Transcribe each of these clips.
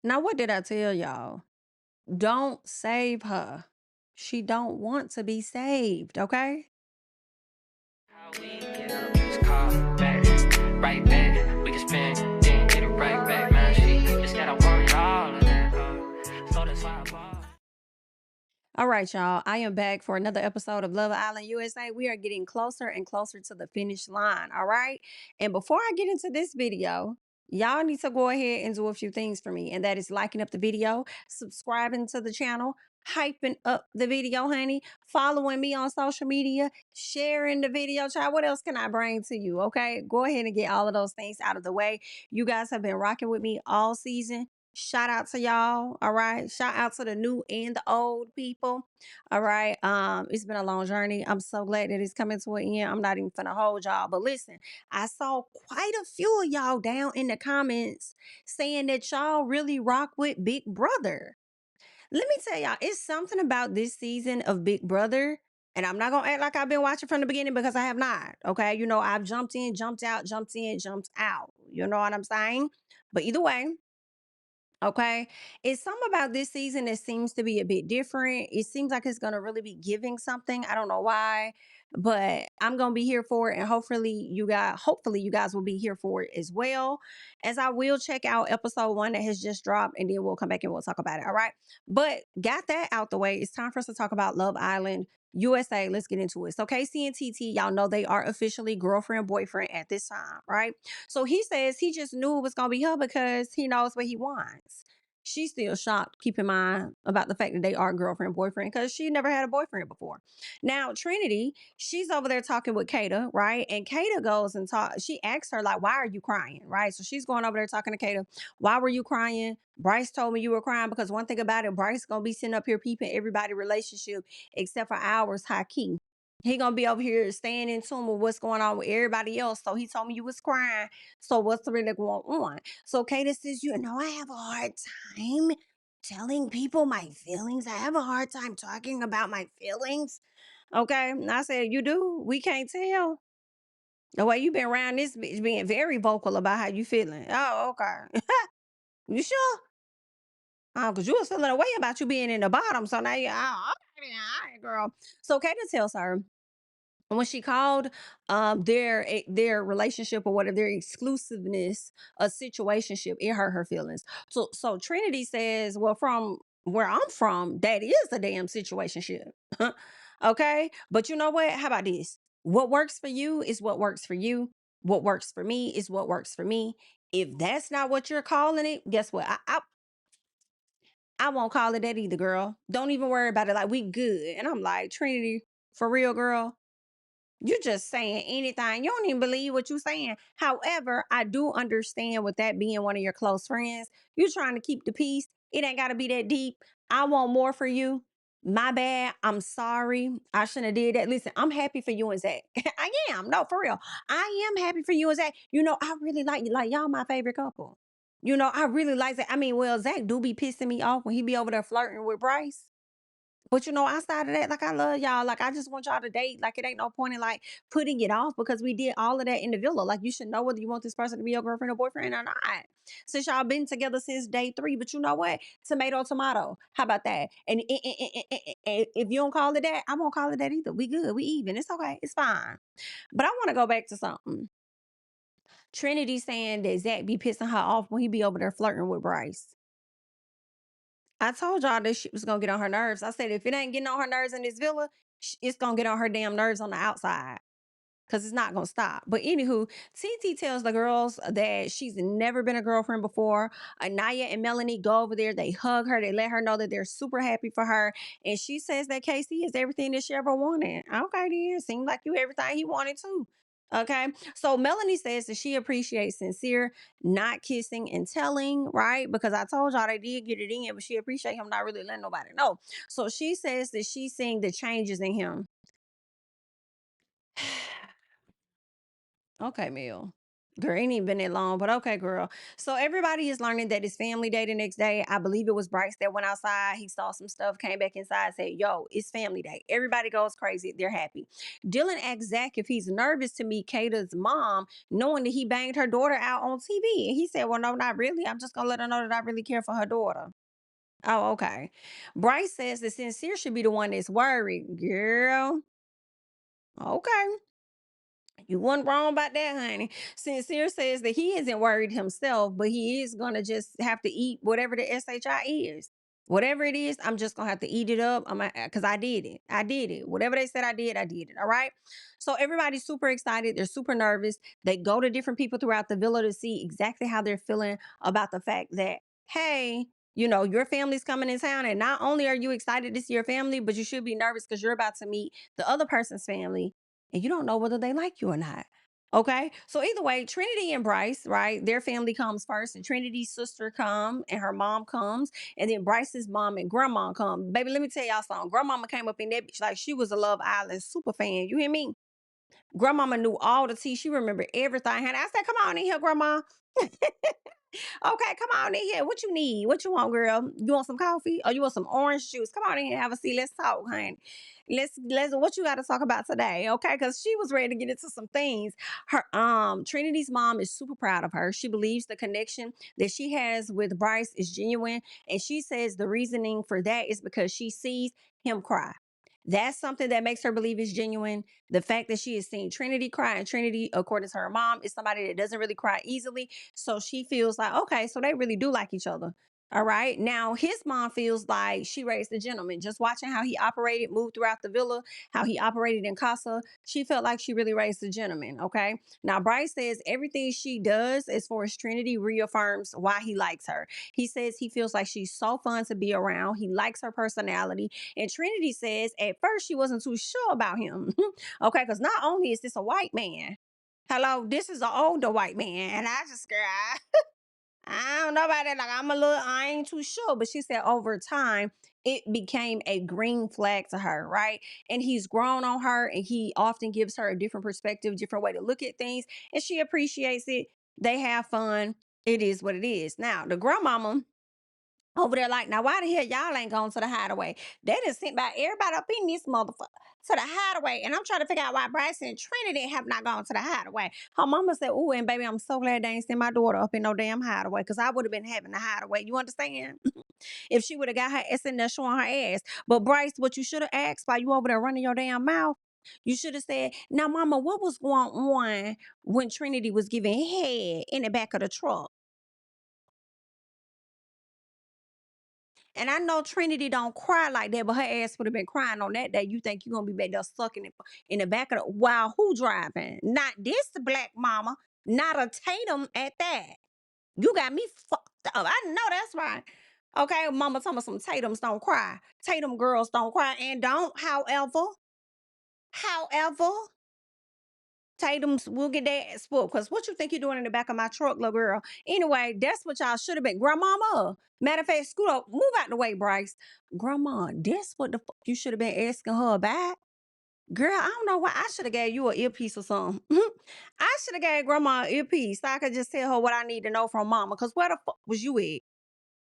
Now, what did I tell y'all? Don't save her. She don't want to be saved, okay? How we get up, just call back, right back. We can spend, then get it right back, man. She just gotta want all of that, so that's why I bought. All right, y'all. I am back for another episode of Love Island USA. We are getting closer and closer to the finish line. All right. And before I get into this video, y'all need to go ahead and do a few things for me. And that is liking up the video, subscribing to the channel, hyping up the video, honey, following me on social media, sharing the video, child. What else can I bring to you? Okay. Go ahead and get all of those things out of the way. You guys have been rocking with me all season. Shout out to y'all. All right. Shout out to the new and the old people. All right. It's been a long journey. I'm so glad that it's coming to an end. I'm not even finna hold y'all. But listen, I saw quite a few of y'all down in the comments saying that y'all really rock with Big Brother. Let me tell y'all, it's something about this season of Big Brother. And I'm not gonna act like I've been watching from the beginning because I have not. Okay. You know, I've jumped in, jumped out, jumped in, jumped out. You know what I'm saying? But either way, okay. It's something about this season that seems to be a bit different. It seems like it's going to really be giving something. I don't know why, but I'm going to be here for it. And hopefully you guys will be here for it as well. As I will check out episode 1 that has just dropped, and then we'll come back and we'll talk about it. All right. But got that out the way. It's time for us to talk about Love Island USA. Let's get into it. So Casey and TT, y'all know they are officially girlfriend, boyfriend at this time, right? So he says he just knew it was going to be her because he knows what he wants. She's still shocked, keep in mind, about the fact that they are girlfriend, boyfriend, because she never had a boyfriend before. Now, Trinity, she's over there talking with Kata, right? And Kata goes and she asks her, like, why are you crying? Right? So she's going over there talking to Kata. Why were you crying? Bryce told me you were crying because one thing about it, Bryce gonna be sitting up here peeping everybody's relationship except for ours, high key. He gonna be over here staying in tune with what's going on with everybody else. So he told me you was crying. So what's really going on? So Kata says, you know, I have a hard time telling people my feelings. I have a hard time talking about my feelings. Okay. And I said, you do? We can't tell. The way you been around this bitch being very vocal about how you feeling. Oh, okay. You sure? Because you was feeling a way about you being in the bottom. So now you, oh, okay, all right, girl. So Kata tells her, when she called their relationship or whatever, their exclusiveness a situationship, it hurt her feelings. So Trinity says, well, from where I'm from, that is a damn situationship. Okay, but you know what, how about this? What works for you is what works for you. What works for me is what works for me. If that's not what you're calling it, guess what, I won't call it that either, girl. Don't even worry about it, like, we good. And I'm like, Trinity, for real, girl, you just saying anything. You don't even believe what you're saying. However, I do understand with that being one of your close friends, you trying to keep the peace. It ain't got to be that deep. I want more for you. My bad. I'm sorry. I shouldn't have did that. Listen, I'm happy for you and Zach. I am. No, for real. I am happy for you and Zach. You know, I really like you. Like, y'all my favorite couple. You know, I really like Zach. I mean, well, Zach do be pissing me off when he be over there flirting with Bryce. But you know, outside of that, like, I love y'all. Like, I just want y'all to date. Like, it ain't no point in like putting it off because we did all of that in the villa. Like, you should know whether you want this person to be your girlfriend or boyfriend or not. Since y'all been together since day 3. But you know what? Tomato, tomato. How about that? And if you don't call it that, I won't call it that either. We good. We even. It's okay. It's fine. But I want to go back to something. Trinity saying that Zach be pissing her off when he be over there flirting with Bryce. I told y'all this shit was gonna get on her nerves. I said, if it ain't getting on her nerves in this villa, it's gonna get on her damn nerves on the outside. Cause it's not gonna stop. But anywho, TT tells the girls that she's never been a girlfriend before. Anaya and Melanie go over there, they hug her, they let her know that they're super happy for her. And she says that Casey is everything that she ever wanted. Okay, then. Seems like you everything he wanted too. Okay. So Melanie says that she appreciates sincere, not kissing and telling, right? Because I told y'all they did get it in, but she appreciates him not really letting nobody know. So she says that she's seeing the changes in him. Okay, Mel. Girl, ain't even been that long, but okay, girl. So everybody is learning that it's family day the next day. I believe it was Bryce that went outside. He saw some stuff, came back inside, said, "Yo, it's family day." Everybody goes crazy. They're happy. Dylan asked Zach if he's nervous to meet Kata's mom, knowing that he banged her daughter out on TV. And he said, "Well, no, not really. I'm just gonna let her know that I really care for her daughter." Oh, okay. Bryce says that Sincere should be the one that's worried. Girl, okay. You wasn't wrong about that, honey. Sincere says that he isn't worried himself, but he is gonna just have to eat whatever the SHI is. Whatever it is, I'm just gonna have to eat it up. I'm because I did it. I did it. Whatever they said I did, I did it. All right. So everybody's super excited. They're super nervous. They go to different people throughout the villa to see exactly how they're feeling about the fact that, hey, your family's coming in town, and not only are you excited to see your family, but you should be nervous because you're about to meet the other person's family and you don't know whether they like you or not. Okay. So either way, Trinity and Bryce, right? Their family comes first, and Trinity's sister come and her mom comes, and then Bryce's mom and grandma come. Baby, let me tell y'all something. Grandmama came up in that bitch like she was a Love Island super fan. You hear me? Grandmama knew all the tea. She remembered everything. And I said, "Come on in here, grandma." Okay, come on in here. What you need? What you want, girl? You want some coffee? Or you want some orange juice? Come on in here, have a seat. Let's talk, honey. Let's what you got to talk about today, okay? Because she was ready to get into some things. Her Trinity's mom is super proud of her. She believes the connection that she has with Bryce is genuine, and she says the reasoning for that is because she sees him cry. That's something that makes her believe is genuine. The fact that she has seen Trinity cry, and Trinity, according to her mom, is somebody that doesn't really cry easily. So she feels like, okay, so they really do like each other. All right. Now, his mom feels like she raised a gentleman. Just watching how he operated, moved throughout the villa, how he operated in Casa, she felt like she really raised a gentleman. Okay. Now, Bryce says everything she does as far as Trinity reaffirms why he likes her. He says he feels like she's so fun to be around. He likes her personality. And Trinity says at first she wasn't too sure about him. Okay. Because not only is this a white man, hello, this is an older white man. And I just, girl, I don't know about it. Like, I ain't too sure. But she said over time, it became a green flag to her, right? And he's grown on her, and he often gives her a different perspective, different way to look at things. And she appreciates it. They have fun. It is what it is. Now, the grandmama over there, like, now why the hell y'all ain't going to the hideaway? They done sent by everybody up in this motherfucker to the hideaway. And I'm trying to figure out why Bryce and Trinity have not gone to the hideaway. Her mama said, "Ooh, and baby, I'm so glad they ain't sent my daughter up in no damn hideaway, because I would have been having a hideaway." You understand? If she would have got her ass in there showing her ass. But Bryce, what you should have asked while you over there running your damn mouth, you should have said, "Now, mama, what was going on when Trinity was giving head in the back of the truck?" And I know Trinity don't cry like that, but her ass would have been crying on that day. You think you're gonna be back there sucking it in the back of the while who driving? Not this black mama, not a Tatum at that. You got me fucked up. I know that's right. Okay, mama talking about some Tatums don't cry. Tatum girls don't cry and don't, however, Tatum's will get their ass whooped. Because what you think you're doing in the back of my truck, little girl? Anyway, that's what y'all should have been. Grandmama. Matter of fact, scoot up, move out the way, Bryce. Grandma, that's what the fuck you should have been asking her about. Girl, I don't know why. I should have gave you an earpiece or something. I should have gave grandma an earpiece so I could just tell her what I need to know from mama. Because where the fuck was you at?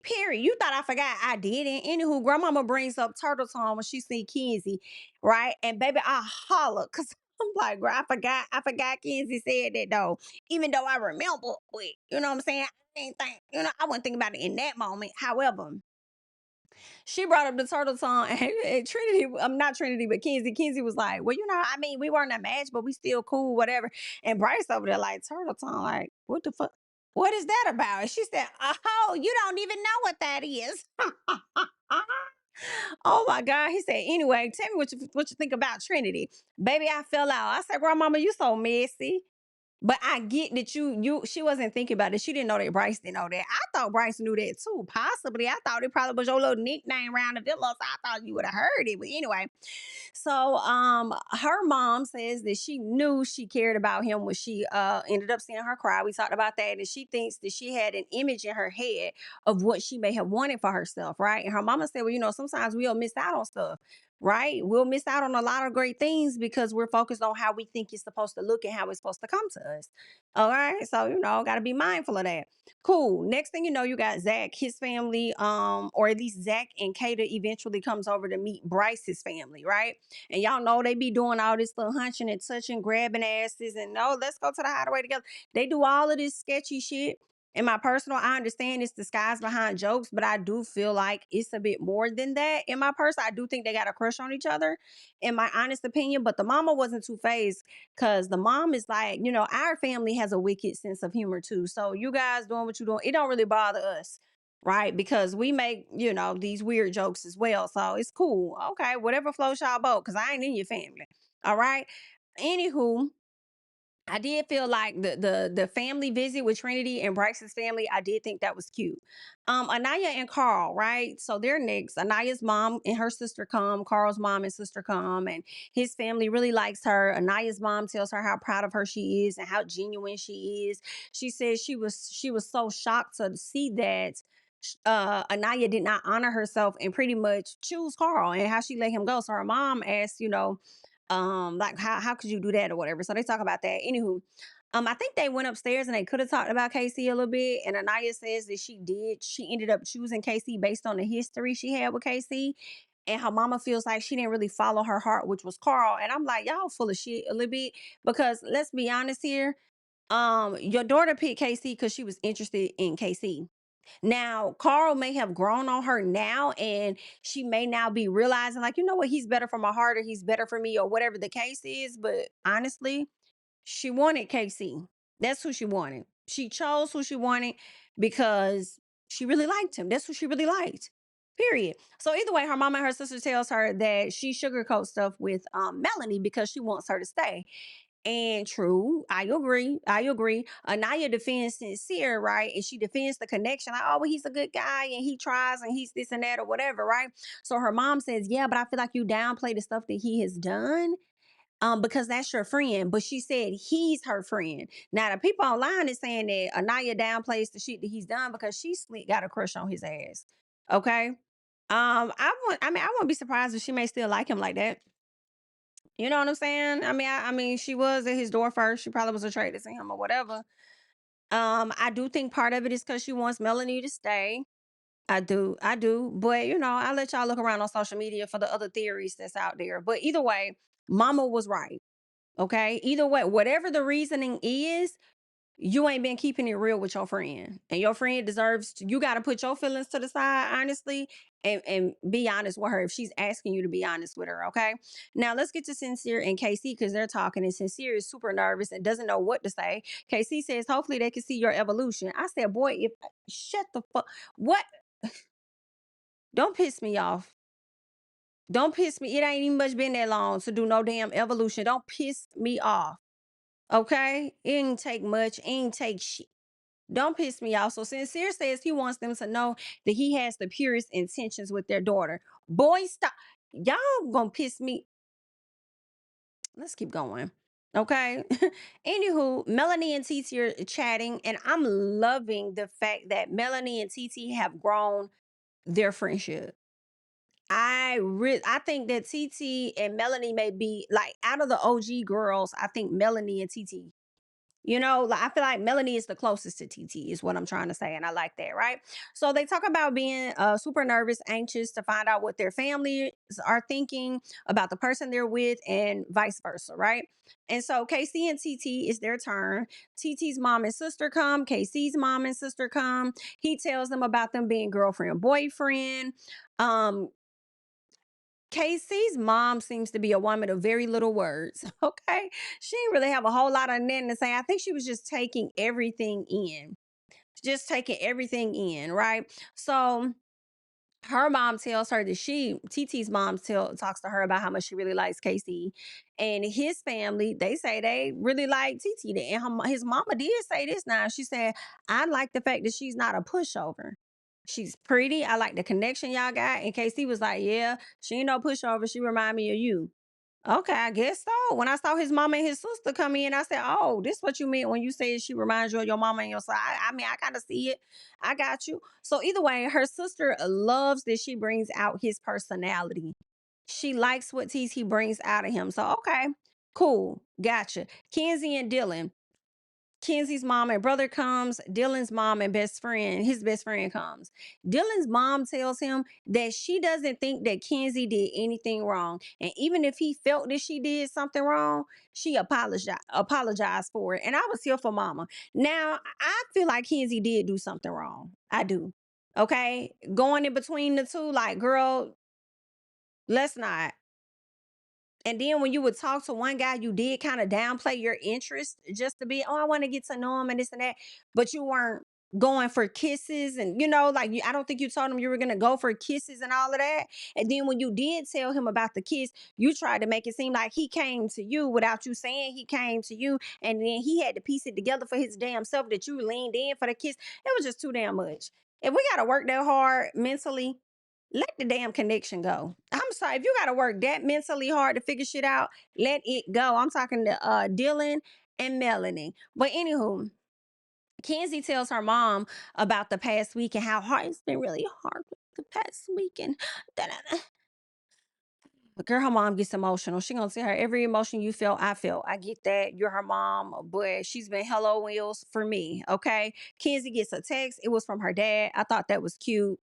Period. You thought I forgot. I didn't. Anywho, grandmama brings up turtle time when she see Kenzie, right? And baby, I holler because I'm like, girl, I forgot. I forgot Kenzie said that though. Even though I remember, but you know what I'm saying? I ain't think, I wasn't thinking about it in that moment. However, she brought up the turtle song, and Trinity, I'm not Trinity, but Kenzie. Kenzie was like, "Well, I mean, we weren't a match, but we still cool, whatever." And Bryce over there like, "Turtle song, like, what the fuck? What is that about?" And she said, "Oh, you don't even know what that is." Oh my God. He said, "Anyway, tell me what you think about Trinity." Baby, I fell out. I said, "Grandmama, you so messy." But I get that she wasn't thinking about it. She didn't know that Bryce didn't know that. I thought Bryce knew that too. Possibly. I thought it probably was your little nickname around the villa. So I thought you would have heard it. But anyway, so her mom says that she knew she cared about him when she ended up seeing her cry. We talked about that. And she thinks that she had an image in her head of what she may have wanted for herself, right? And her mama said, "Well, sometimes we'll miss out on stuff." right? We'll miss out on a lot of great things because we're focused on how we think it's supposed to look and how it's supposed to come to us. All right. So, got to be mindful of that. Cool. Next thing you know, you got Zach, his family, or at least Zach and Kata eventually comes over to meet Bryce's family, right? And y'all know they be doing all this little hunching and touching, grabbing asses, and no, let's go to the hideaway together. They do all of this sketchy shit. In my personal, I understand it's disguised behind jokes, but I do feel like it's a bit more than that. In my person, I do think they got a crush on each other, in my honest opinion. But the mama wasn't too phased because the mom is like, our family has a wicked sense of humor too. So you guys doing what you're doing, it don't really bother us, right? Because we make, these weird jokes as well. So it's cool. Okay, whatever floats y'all boat, because I ain't in your family. All right. Anywho, I did feel like the family visit with Trinity and Bryce's family, I did think that was cute. Anaya and Carl, right? So they're next. Anaya's mom and her sister come, Carl's mom and sister come, and his family really likes her. Anaya's mom tells her how proud of her she is and how genuine she is. She says she was so shocked to see that Anaya did not honor herself and pretty much choose Carl and how she let him go. So her mom asked, like how could you do that or whatever. So they talk about that. Anywho, I think they went upstairs and they could have talked about Casey a little bit. And Anaya says that she ended up choosing Casey based on the history she had with Casey. And her mama feels like she didn't really follow her heart, which was Carl. And I'm like, y'all full of shit a little bit. Because let's be honest here. Your daughter picked Casey because she was interested in Casey. Now, Carl may have grown on her now, and she may now be realizing, like, you know what, he's better for my heart, or he's better for me, or whatever the case is. But honestly, she wanted KC. That's who she wanted. She chose who she wanted because she really liked him. That's who she really liked. Period. So either way, her mom and her sister tells her that she sugarcoats stuff with Melanie because she wants her to stay. And true, I agree. I agree. Anaya defends sincere, right? And she defends the connection. Like, oh, well, he's a good guy and he tries and he's this and that or whatever, right? So her mom says, yeah, but I feel like you downplay the stuff that he has done. Because that's your friend. But she said he's her friend. Now the people online is saying that Anaya downplays the shit that he's done because she slick got a crush on his ass. Okay. I wouldn't be surprised if she may still like him like that. You know what I'm saying? I mean, she was at his door first. She probably was attracted to him or whatever. I do think part of it is because she wants Melanie to stay. I do. But I'll let y'all look around on social media for the other theories that's out there. But either way, Mama was right. Okay. Either way, whatever the reasoning is, you ain't been keeping it real with your friend. And your friend deserves you gotta put your feelings to the side, honestly, and be honest with her if she's asking you to be honest with her. Okay. Now let's get to Sincere and KC because they're talking, and Sincere is super nervous and doesn't know what to say. KC says, hopefully they can see your evolution. I said, boy, if shut the fuck what don't piss me off. Don't piss me. It ain't even much been that long to do no damn evolution. Don't piss me off. Okay? It ain't take much. It ain't take shit. Don't piss me off. So Sincere says he wants them to know that he has the purest intentions with their daughter. Boy, stop. Y'all gonna piss me. Let's keep going. Okay. Anywho, Melanie and Titi are chatting, and I'm loving the fact that Melanie and Titi have grown their friendship. I think that Titi and Melanie may be like out of the OG girls. I think Melanie and Titi, like I feel like Melanie is the closest to TT, is what I'm trying to say. And I like that, right? So they talk about being super nervous, anxious to find out what their families are thinking about the person they're with and vice versa, right? And so Casey and TT is their turn. TT's mom and sister come. Casey's mom and sister come. He tells them about them being girlfriend, boyfriend. Um, Casey's mom seems to be a woman of very little words. Okay. She didn't really have a whole lot of nothing to say. I think she was just taking everything in. Just taking everything in, right? So her mom tells her that TT's mom talks to her about how much she really likes Casey. And his family, they say they really like TT. And his mama did say this now. She said, I like the fact that she's not a pushover. She's pretty. I like the connection y'all got. And Casey was like, yeah, she ain't no pushover. She remind me of you. Okay, I guess so. When I saw his mama and his sister come in, I said, "Oh, this what you meant when you said she reminds you of your mama and your side." I mean, I kind of see it. I got you. So either way, her sister loves that she brings out his personality. She likes what TT brings out of him. So, okay, cool. Gotcha. Kenzie and Dylan. Kenzie's mom and brother comes. Dylan's mom and his best friend comes. Dylan's mom tells him that she doesn't think that Kenzie did anything wrong. And even if he felt that she did something wrong, she apologized for it. And I was here for mama. Now, I feel like Kenzie did do something wrong. I do. Okay. Going in between the two, like, girl, let's not. And then when you would talk to one guy, you did kind of downplay your interest just to be, oh, I want to get to know him and this and that. But you weren't going for kisses and, like I don't think you told him you were going to go for kisses and all of that. And then when you did tell him about the kiss, you tried to make it seem like he came to you without you saying he came to you. And then he had to piece it together for his damn self that you leaned in for the kiss. It was just too damn much. If we got to work that hard mentally, let the damn connection go. I'm sorry. If you got to work that mentally hard to figure shit out, let it go. I'm talking to Dylan and Melanie. But anywho, Kenzie tells her mom about the past week and how hard it's been really hard the past week. And da-da-da. But girl, her mom gets emotional. She gonna tell her every emotion you felt, I felt. I get that. You're her mom, but she's been hello wheels for me. Okay. Kenzie gets a text. It was from her dad. I thought that was cute.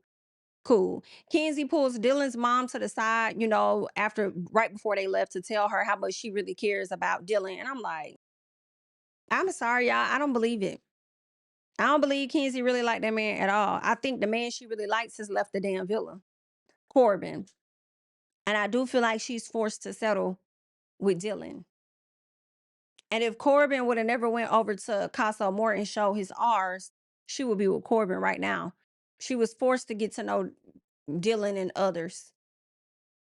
Cool. Kenzie pulls Dylan's mom to the side, after right before they left to tell her how much she really cares about Dylan. And I'm like, I'm sorry, y'all. I don't believe it. I don't believe Kenzie really liked that man at all. I think the man she really likes has left the damn villa, Corbin. And I do feel like she's forced to settle with Dylan. And if Corbin would have never went over to Casa Morton and show his R's, she would be with Corbin right now. She was forced to get to know Dylan and others.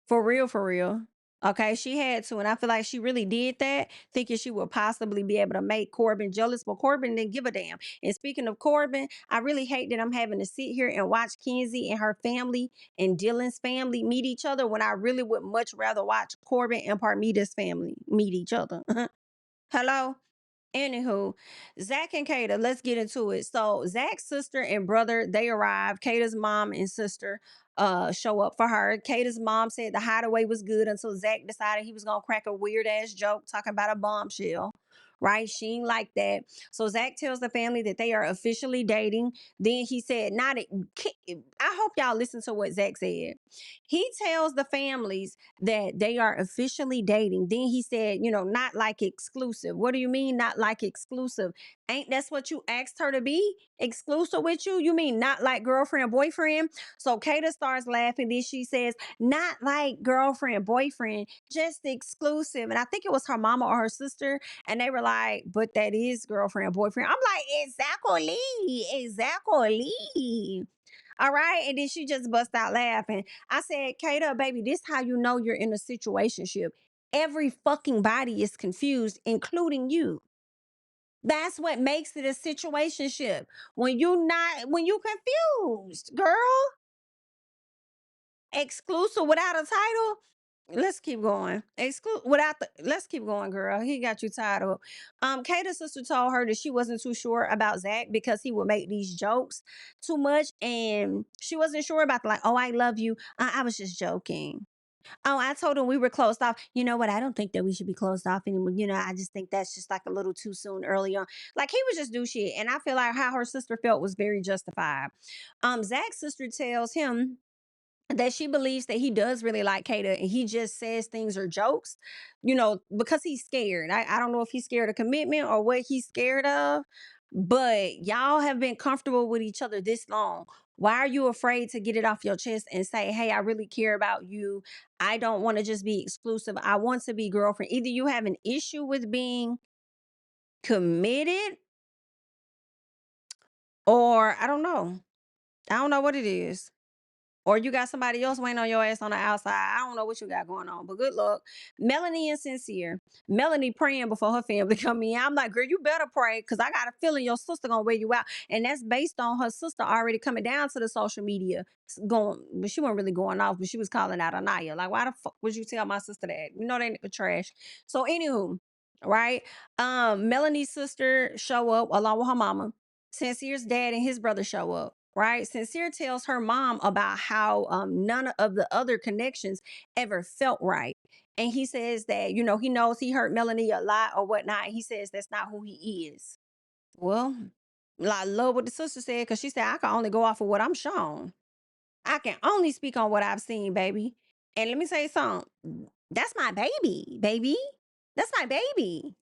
For real, for real. Okay, she had to, and I feel like she really did that, thinking she would possibly be able to make Corbin jealous, but Corbin didn't give a damn. And speaking of Corbin, I really hate that I'm having to sit here and watch Kenzie and her family and Dylan's family meet each other when I really would much rather watch Corbin and Parmita's family meet each other. Hello? Anywho, Zach and Kata, let's get into it. So Zach's sister and brother, they arrived. Kata's mom and sister show up for her. Kata's mom said the hideaway was good until Zach decided he was gonna crack a weird ass joke talking about a bombshell. Right? She ain't like that. So Zach tells the family that they are officially dating. Then he said, not it. I hope y'all listen to what Zach said. He tells the families that they are officially dating. Then he said, not like exclusive. What do you mean, not like exclusive? Ain't that's what you asked her to be? Exclusive with you? You mean not like girlfriend, boyfriend? So Kata starts laughing. Then she says, not like girlfriend, boyfriend, just exclusive. And I think it was her mama or her sister. And they were like, but that is girlfriend, boyfriend. I'm like, exactly. Exactly. All right. And then she just bust out laughing. I said, Kata, baby, this how you know you're in a situationship. Every fucking body is confused, including you. That's what makes it a situationship. When you confused, girl, exclusive without a title. Let's keep going. Let's keep going, girl. He got you tied up. Kata's sister told her that she wasn't too sure about Zach because he would make these jokes too much. And she wasn't sure about like, oh, I love you. I was just joking. Oh, I told him we were closed off. You know what? I don't think that we should be closed off anymore. I just think that's just like a little too soon early on. Like he was just do shit. And I feel like how her sister felt was very justified. Zach's sister tells him that she believes that he does really like Kata and he just says things or jokes, because he's scared. I don't know if he's scared of commitment or what he's scared of, but y'all have been comfortable with each other this long. Why are you afraid to get it off your chest and say, hey, I really care about you. I don't want to just be exclusive. I want to be girlfriend. Either you have an issue with being committed or I don't know. I don't know what it is. Or you got somebody else waiting on your ass on the outside. I don't know what you got going on, but good luck. Melanie and Sincere. Melanie praying before her family come in. I'm like, girl, you better pray because I got a feeling your sister gonna wear you out. And that's based on her sister already coming down to the social media going, but she wasn't really going off, but she was calling out Anaya. Like, why the fuck would you tell my sister that? You know they nigga trash. So anywho, right? Melanie's sister show up along with her mama. Sincere's dad and his brother show up. right? Sincere tells her mom about how none of the other connections ever felt right. And he says that, he knows he hurt Melanie a lot or whatnot. He says that's not who he is. Well, I love what the sister said because she said, I can only go off of what I'm shown. I can only speak on what I've seen, baby. And let me say something. That's my baby, baby. That's my baby.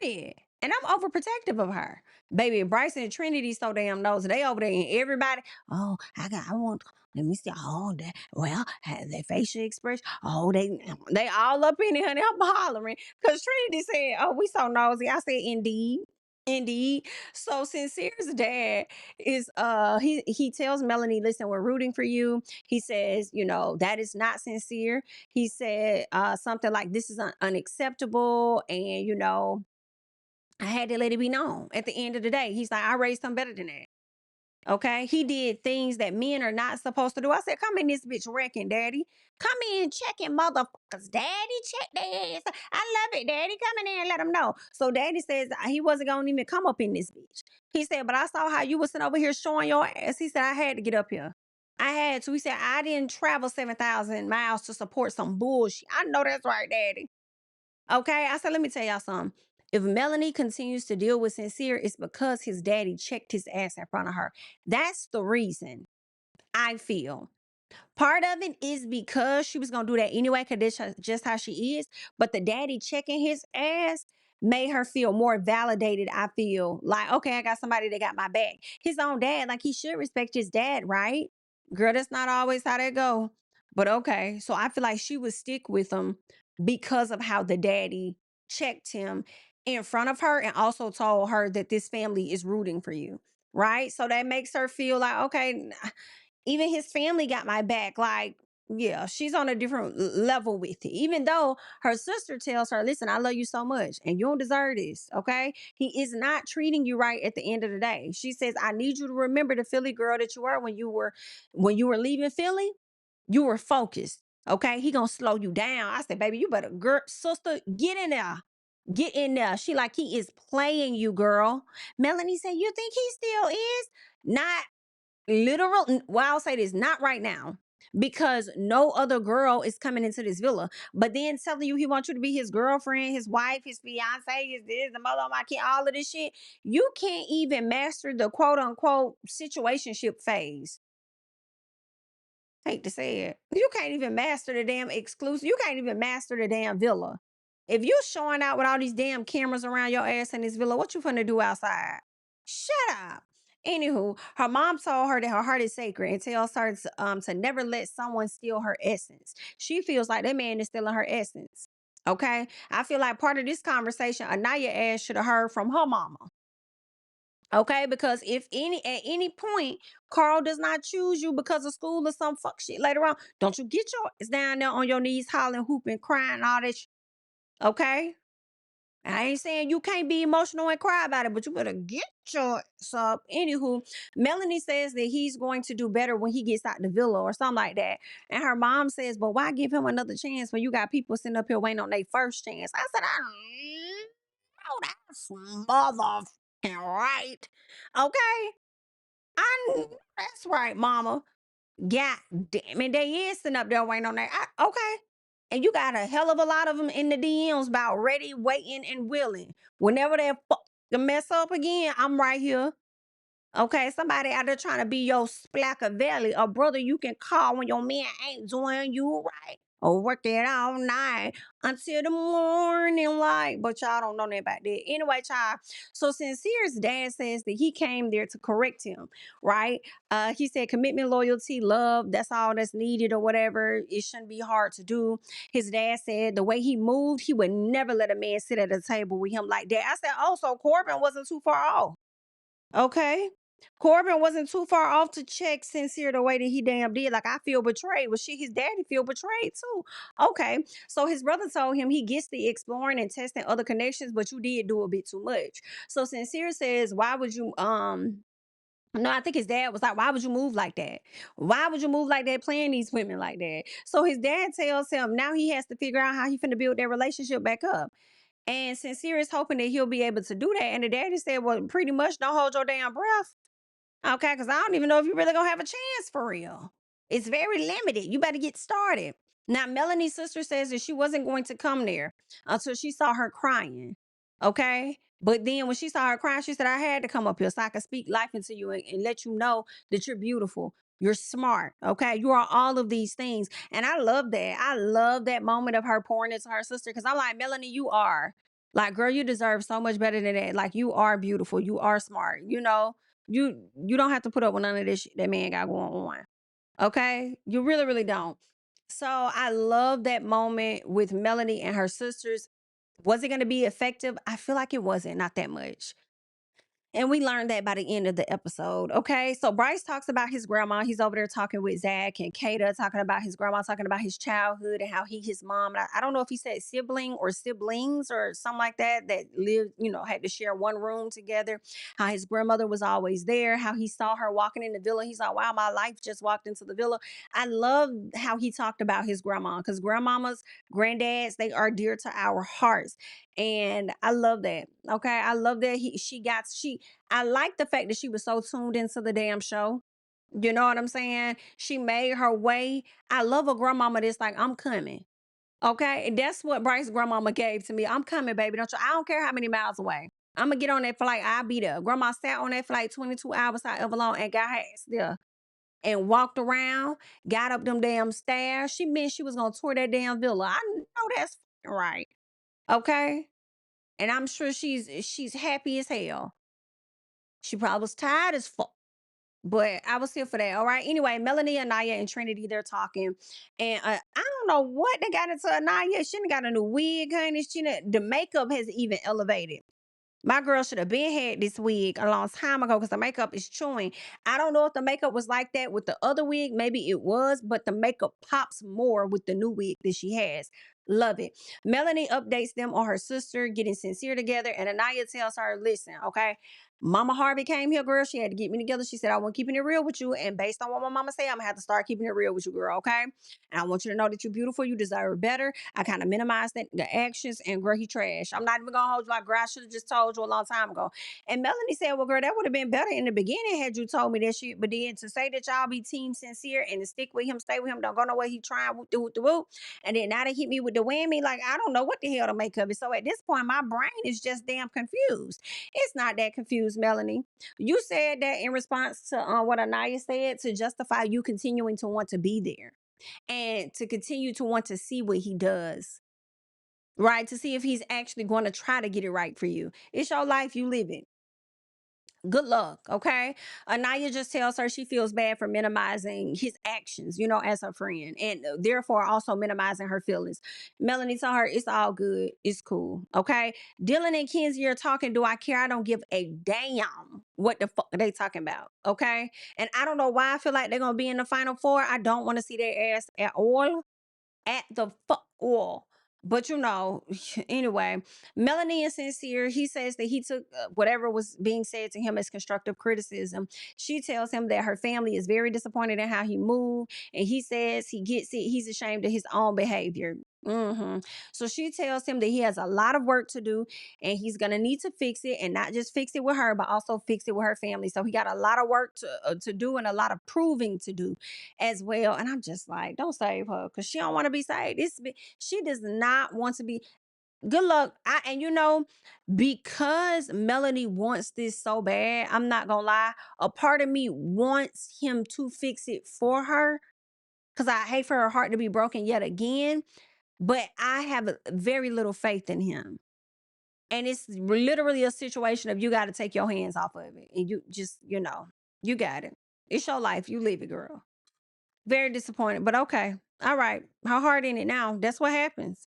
Period. And I'm overprotective of her. Baby, Bryson and Trinity so damn nosy. They over there and everybody, oh, I want, let me see. Oh, that, well, their facial expression. Oh, they all up in it, honey. I'm hollering. Because Trinity said, oh, we so nosy. I said, indeed. Indeed. So Sincere's dad is he tells Melanie, listen, we're rooting for you. He says, that is not sincere. He said something like this is unacceptable, and I had to let it be known at the end of the day. He's like, I raised him better than that. Okay. He did things that men are not supposed to do. I said, come in this bitch wrecking, daddy. Come in checking motherfuckers. Daddy, check their ass. I love it, daddy. Come in there and let them know. So daddy says he wasn't going to even come up in this bitch. He said, but I saw how you was sitting over here showing your ass. He said, I had to get up here. I had to. He said, I didn't travel 7,000 miles to support some bullshit. I know that's right, daddy. Okay. I said, let me tell y'all something. If Melanie continues to deal with Sincere, it's because his daddy checked his ass in front of her. That's the reason I feel. Part of it is because she was going to do that anyway, because that's just how she is. But the daddy checking his ass made her feel more validated. I feel like, okay, I got somebody that got my back. His own dad, like he should respect his dad, right? Girl, that's not always how that go. But okay, so I feel like she would stick with him because of how the daddy checked him in front of her and also told her that this family is rooting for you, right? So that makes her feel like, okay, even his family got my back. Like, yeah, she's on a different level with it. Even though her sister tells her, listen, I love you so much and you don't deserve this. Okay. He is not treating you right at the end of the day. She says, I need you to remember the Philly girl that you were when you were leaving Philly. You were focused. Okay. He gonna slow you down. I said, baby, you better, girl, sister, get in there. Get in there. She like, he is playing you, girl. Melanie said, you think he still is? Not literal. Well, I'll say this, not right now, because no other girl is coming into this villa. But then telling you he wants you to be his girlfriend, his wife, his fiance, his this, the mother of my kid, all of this shit. You can't even master the quote unquote situationship phase. Hate to say it. You can't even master the damn exclusive. You can't even master the damn villa. If you showing out with all these damn cameras around your ass in this villa, what you finna do outside? Shut up. Anywho, her mom told her that her heart is sacred and tells her to never let someone steal her essence. She feels like that man is stealing her essence. Okay. I feel like part of this conversation, Anaya ass should have heard from her mama. Okay, because if at any point Carl does not choose you because of school or some fuck shit later on, don't you get your ass down there on your knees, hollering, hooping, crying, all that. Okay, I ain't saying you can't be emotional and cry about it, but you better get your ass up. Anywho, Melanie says that he's going to do better when he gets out the villa or something like that, and her mom says, "But why give him another chance when you got people sitting up here waiting on their first chance?" I said, "I know that's motherfucking right." Okay. That's right, mama. God damn it. They is sitting up there waiting on that. Okay. And you got a hell of a lot of them in the DMs about ready, waiting, and willing. Whenever they mess up again, I'm right here. Okay, somebody out there trying to be your Splackaveli, a brother you can call when your man ain't doing you right. Or work it all night until the morning light. But y'all don't know nothing about that. Anyway, child. So Sincere's dad says that he came there to correct him, right? He said commitment, loyalty, love, that's all that's needed or whatever. It shouldn't be hard to do. His dad said the way he moved, he would never let a man sit at a table with him like that. I said, oh, so Corbin wasn't too far off. Okay. Corbin wasn't too far off to check Sincere the way that he damn did. Like, I feel betrayed. Well, shit, his daddy feel betrayed too. Okay. So his brother told him he gets the exploring and testing other connections, but you did do a bit too much. So Sincere says, why would you no, I think his dad was like, why would you move like that? Why would you move like that playing these women like that? So his dad tells him now he has to figure out how he finna build their relationship back up. And Sincere is hoping that he'll be able to do that. And the daddy said, well, pretty much don't hold your damn breath. Okay, because I don't even know if you really gonna have a chance for real. It's very limited. You better get started. Now, Melanie's sister says that she wasn't going to come there until she saw her crying. Okay. But then when she saw her crying, she said, I had to come up here so I could speak life into you and let you know that you're beautiful. You're smart. Okay. You are all of these things. And I love that. I love that moment of her pouring into her sister because I'm like, Melanie, you are. Like, girl, you deserve so much better than that. Like, you are beautiful. You are smart. You don't have to put up with none of this shit that man got going on. Okay? You really, really don't. So I love that moment with Melanie and her sisters. Was it going to be effective? I feel like it wasn't, not that much. And we learned that by the end of the episode. Okay. So Bryce talks about his grandma. He's over there talking with Zach and Kata, talking about his grandma, talking about his childhood and how his mom, I don't know if he said sibling or siblings or something like that, that lived, had to share one room together. How his grandmother was always there, how he saw her walking in the villa. He's like, wow, my life just walked into the villa. I love how he talked about his grandma because grandmamas, granddads, they are dear to our hearts. And I love that. Okay. I love that I like the fact that she was so tuned into the damn show. You know what I'm saying? She made her way. I love a grandmama that's like, I'm coming. Okay. And that's what Bryce's grandmama gave to me. I'm coming, baby. I don't care how many miles away. I'm gonna get on that flight. I'll be there. Grandma sat on that flight 22 hours however long and got her ass there and walked around, got up them damn stairs. She meant she was gonna tour that damn villa. I know that's right. Okay. And I'm sure she's happy as hell. She probably was tired as fuck. But I was here for that. All right. Anyway, Melanie, Anaya, and Trinity, they're talking. And I don't know what they got into Anaya. She done got a new wig, honey. The makeup has even elevated. My girl should have been had this wig a long time ago because the makeup is chewing. I don't know if the makeup was like that with the other wig. Maybe it was, but the makeup pops more with the new wig that she has. Love it. Melanie updates them on her sister getting sincere together, and Anaya tells her, listen, okay, Mama Harvey came here, girl. She had to get me together. She said, I want keeping it real with you. And based on what my mama said, I'm gonna have to start keeping it real with you, girl. Okay. And I want you to know that you're beautiful. You deserve better. I kind of minimized the actions, and girl, he trash. I'm not even gonna hold you like, girl, I should have just told you a long time ago. And Melanie said, well, girl, that would have been better in the beginning had you told me that shit. But then to say that y'all be team sincere and to stick with him, stay with him, don't go nowhere, he trying whoop the whoop. And then now they hit me with the whammy. Like, I don't know what the hell to make of it. So at this point, my brain is just damn confused. It's not that confused, Melanie. You said that in response to what Anaya said to justify you continuing to want to be there and to continue to want to see what he does, right? To see if he's actually going to try to get it right for you. It's your life, you live it. Good luck, okay? Anaya just tells her she feels bad for minimizing his actions, as her friend, and therefore also minimizing her feelings. Melanie told her it's all good, it's cool, okay? Dylan and Kenzie are talking. Do I care? I don't give a damn what the fuck they talking about, okay? And I don't know why I feel like they're gonna be in the final four. I don't want to see their ass at all, at the fuck all. But anyway, Melanie is sincere. He says that he took whatever was being said to him as constructive criticism. She tells him that her family is very disappointed in how he moved, and he says he gets it. He's ashamed of his own behavior. So she tells him that he has a lot of work to do, and he's gonna need to fix it, and not just fix it with her, but also fix it with her family. So he got a lot of work to do and a lot of proving to do as well. And I'm just like, don't save her because she don't want to be saved. She does not want to be. Good luck. Because Melanie wants this so bad, I'm not gonna lie. A part of me wants him to fix it for her because I hate for her heart to be broken yet again. But I have very little faith in him. And it's literally a situation of you got to take your hands off of it. And you just, you got it. It's your life. You live it, girl. Very disappointed, but okay. All right. Her heart in it now. That's what happens.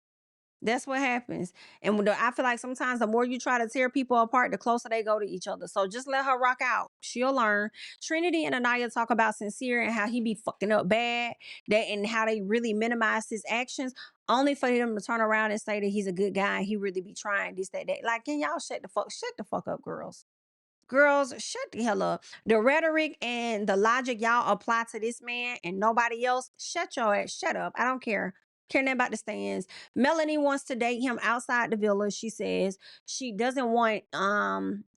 That's what happens. And I feel like sometimes the more you try to tear people apart, the closer they go to each other. So just let her rock out. She'll learn. Trinity and Anaya talk about Sincere and how he be fucking up bad, and how they really minimize his actions, only for him to turn around and say that he's a good guy and he really be trying this, that, that. Like, can y'all shut the fuck up, girls? Girls, shut the hell up. The rhetoric and the logic y'all apply to this man and nobody else, shut your ass. Shut up. I don't care. Care nothing about the stands. Melanie wants to date him outside the villa. She says she doesn't want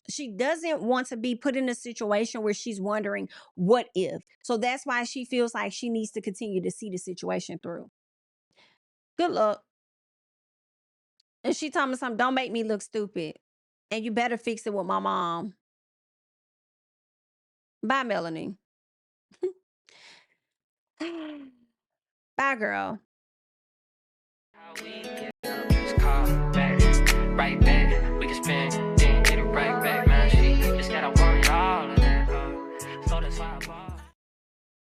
she doesn't want to be put in a situation where she's wondering what if. So that's why she feels like she needs to continue to see the situation through. Good luck. And she told me something, don't make me look stupid. And you better fix it with my mom. Bye, Melanie. Bye, girl. How we get up, just call back, right back.